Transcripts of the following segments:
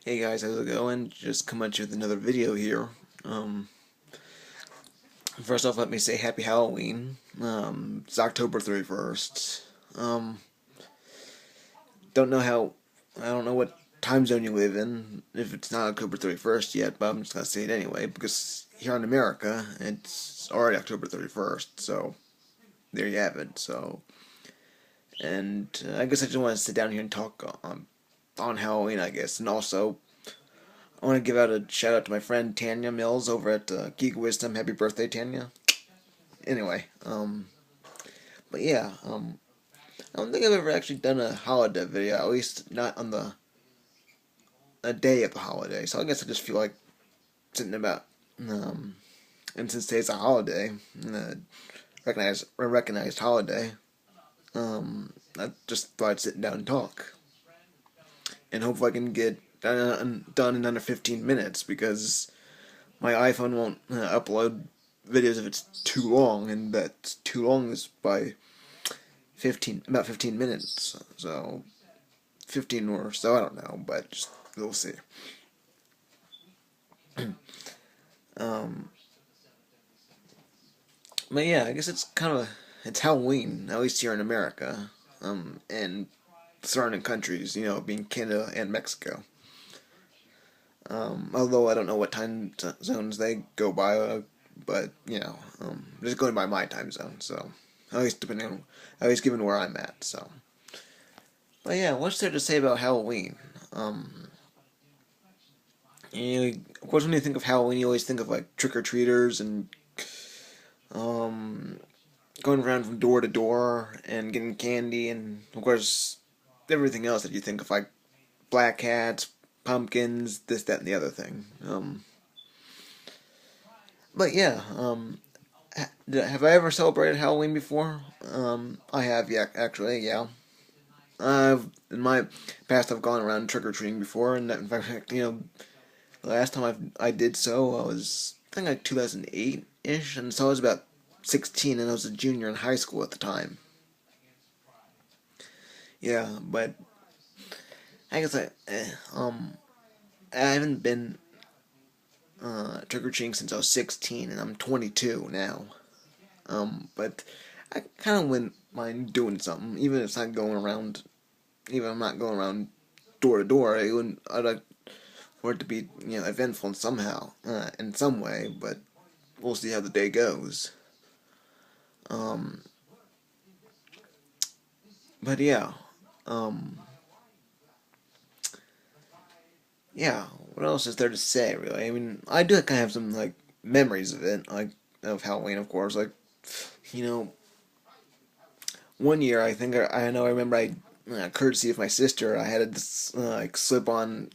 Hey guys, how's it going? Just come at you with another video here. First off, let me say Happy Halloween. It's October 31st. Um, don't know how, I don't know what time zone you live in, if it's not October 31st yet, but I'm just gonna say it anyway, because here in America, it's already October 31st, so there you have it, I guess I just want to sit down here and talk on Halloween, I guess, and also, I want to give out a shout out to my friend Tanya Mills over at Geek Wisdom. Happy birthday, Tanya. Anyway, but yeah, I don't think I've ever actually done a holiday video, at least not on the a day of the holiday. So I guess I just feel like sitting about, and since today's a holiday, a recognized holiday, I just thought I'd sit down and talk, and hopefully I can get done in under 15 minutes because my iPhone won't upload videos if it's too long, and that's too long is by about 15 minutes. So 15 or so, I don't know, but just we'll see. um, but yeah, I guess it's Halloween, at least here in America, and surrounding countries, being Canada and Mexico. Although I don't know what time zones they go by, but just going by my time zone. So at least given where I'm at. So, but yeah, what's there to say about Halloween? Of course, when you think of Halloween, you always think of like trick or treaters and um, going around from door to door and getting candy, and of course everything else that you think of, like black hats, pumpkins, this, that, and the other thing. But yeah, have I ever celebrated Halloween before? I have, yeah, actually, yeah. In my past, I've gone around trick or treating before, and in fact, the last time I did so, I think like 2008 ish, and so I was about 16, and I was a junior in high school at the time. Yeah, but I guess I haven't been trick or treating since I was 16, and I'm 22 now. But I kind of wouldn't mind doing something, even if it's not going around. Even if I'm not going around door to door, I'd like for it to be eventful somehow, in some way. But we'll see how the day goes. Um, but yeah, um, yeah. What else is there to say? Really, I mean, I do kind of have some like memories of it, like of Halloween, of course. Like, you know, one year I know I remember courtesy of my sister, I had this like slip on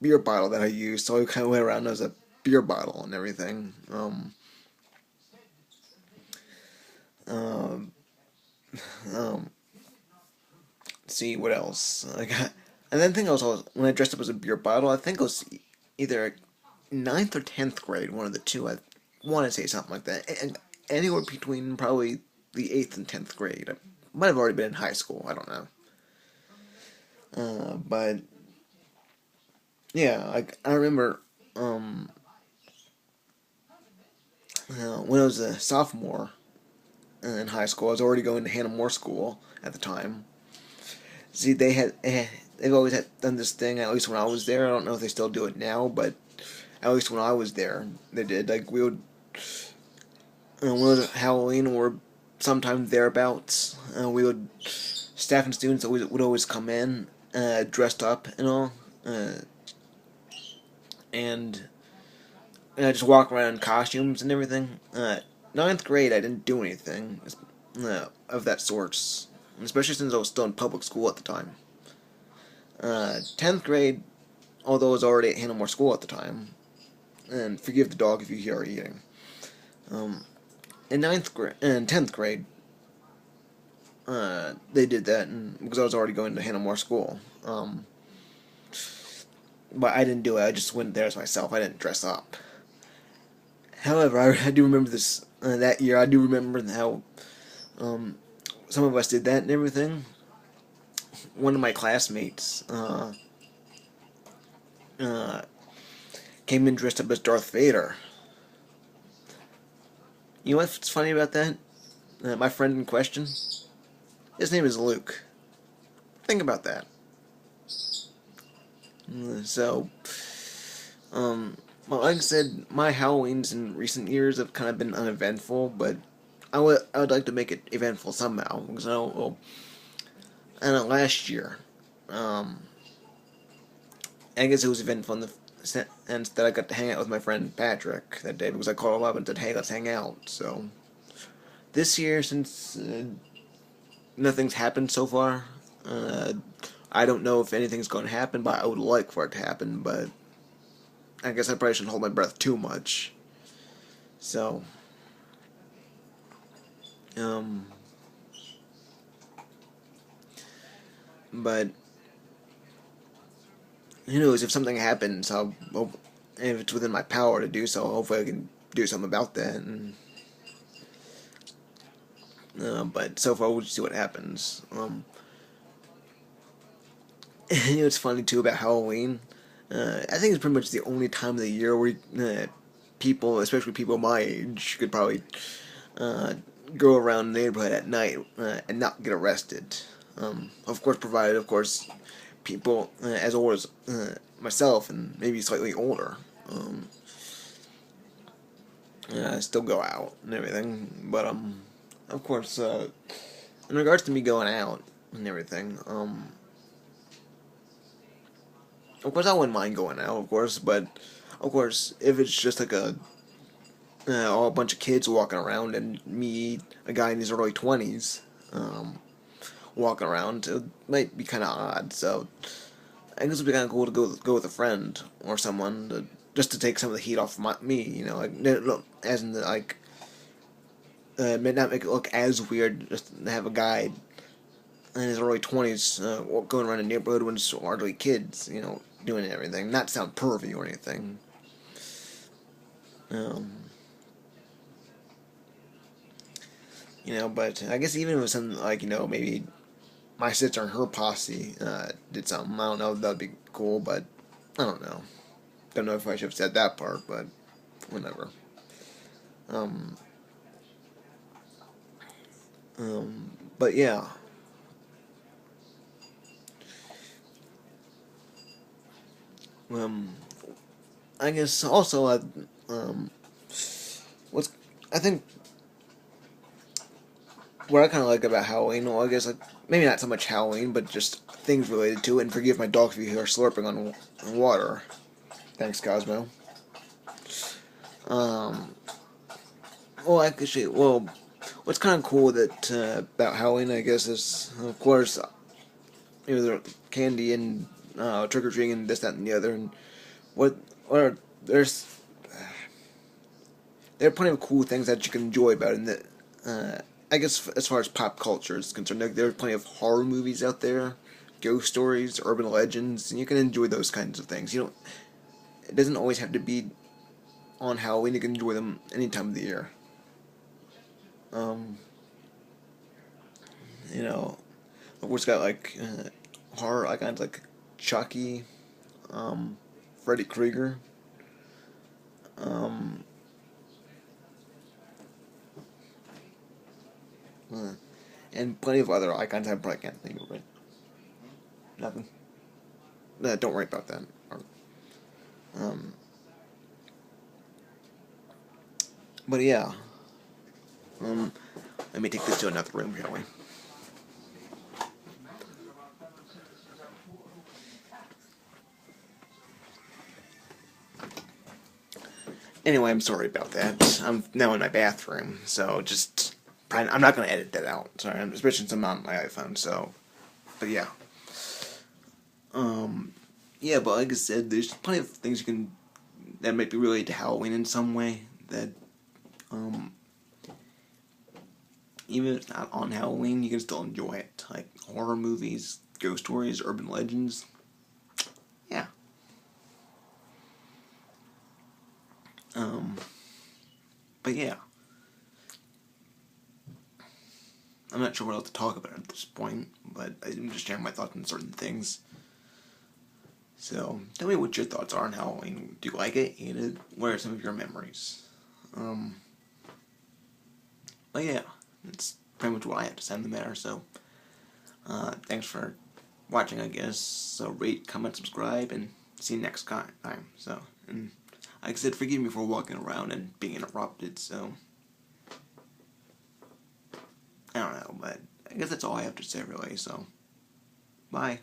beer bottle that I used, so I kind of went around as a beer bottle and everything. Um, um, see what else. And then when I dressed up as a beer bottle. I think it was either ninth or 10th grade, one of the two. I want to say something like that, and anywhere between probably the 8th and 10th grade. I might have already been in high school. I don't know. But yeah, I remember when I was a sophomore in high school. I was already going to Hannah More School at the time. See, they've always had done this thing. At least when I was there, I don't know if they still do it now, but at least when I was there, they did. Like we would, when it was Halloween or sometime thereabouts, we would staff and students would always come in dressed up and all, and just walk around in costumes and everything. Ninth grade, I didn't do anything of that sort, especially since I was still in public school at the time. 10th grade, although I was already at Hannah More School at the time, and forgive the dog if you hear her eating. In 10th grade, they did that, and because I was already going to Hannah More School. But I didn't do it. I just went there as myself. I didn't dress up. However, I do remember this that year. I do remember how some of us did that and everything. One of my classmates uh, came in dressed up as Darth Vader. You know what's funny about that? My friend in question, his name is Luke. Think about that. So, um, well, like I said, my Halloweens in recent years have kind of been uneventful, but I would like to make it eventful somehow. Because last year, um, I guess it was eventful in the sense that I got to hang out with my friend Patrick that day because I called him up and said, "Hey, let's hang out." So this year, since nothing's happened so far, uh, I don't know if anything's going to happen, but I would like for it to happen. But I guess I probably shouldn't hold my breath too much. So, um, but who knows? If something happens, if it's within my power to do so, hopefully I can do something about that. But so far, we'll just see what happens. It's funny too about Halloween. I think it's pretty much the only time of the year where people, especially people my age, could probably uh, go around the neighborhood at night and not get arrested. Of course, provided, of course, people as old as myself and maybe slightly older still go out and everything. But of course, in regards to me going out and everything, of course, I wouldn't mind going out, of course, but of course, if it's just like a bunch of kids walking around and me, a guy in his early 20s, walking around, it might be kind of odd. So I guess it'd be kind of cool to go with a friend or someone just to take some of the heat off me. As in the like, may not make it look as weird just to have a guy in his early 20s going around a neighborhood when it's largely kids, doing everything. Not sound pervy or anything. Um, but I guess even if it was something like, maybe my sister and her posse did something, I don't know, that'd be cool, but I don't know. Don't know if I should have said that part, but whatever. Um, but yeah. Um, I guess also, um, what's, I think what I kind of like about Halloween, well, I guess like maybe not so much Halloween, but just things related to it. And forgive my dog if you hear slurping on water. Thanks, Cosmo. Um, well, actually, what's kind of cool that about Halloween, I guess, is of course, the candy and trick or treating and this, that, and the other. And what are there's there are plenty of cool things that you can enjoy about it. And that I guess as far as pop culture is concerned, like, there are plenty of horror movies out there, ghost stories, urban legends, and you can enjoy those kinds of things. It doesn't always have to be on Halloween. You can enjoy them any time of the year. Um, you know, of course, got like horror icons like Chucky, Freddy Krueger, um, uh, and plenty of other icons I probably can't think of it. Nothing. Don't worry about that. Um, but yeah, um, let me take this to another room, shall we? Anyway, I'm sorry about that. I'm now in my bathroom, so I'm not gonna edit that out. Sorry, especially since I'm on my iPhone. So, but yeah, um, yeah. But like I said, there's plenty of things that might be related to Halloween in some way. That um, even if it's not on Halloween, you can still enjoy it. Like horror movies, ghost stories, urban legends. Yeah. Um, but yeah, I'm not sure what else to talk about at this point. But I'm just sharing my thoughts on certain things. So tell me what your thoughts are on Halloween. Do you like it? Hate it? What are some of your memories? But yeah, that's pretty much what I have to say on the matter. So thanks for watching, I guess. So rate, comment, subscribe, and see you next time. So, and like I said, forgive me for walking around and being interrupted. So I don't know, but I guess that's all I have to say really. So bye.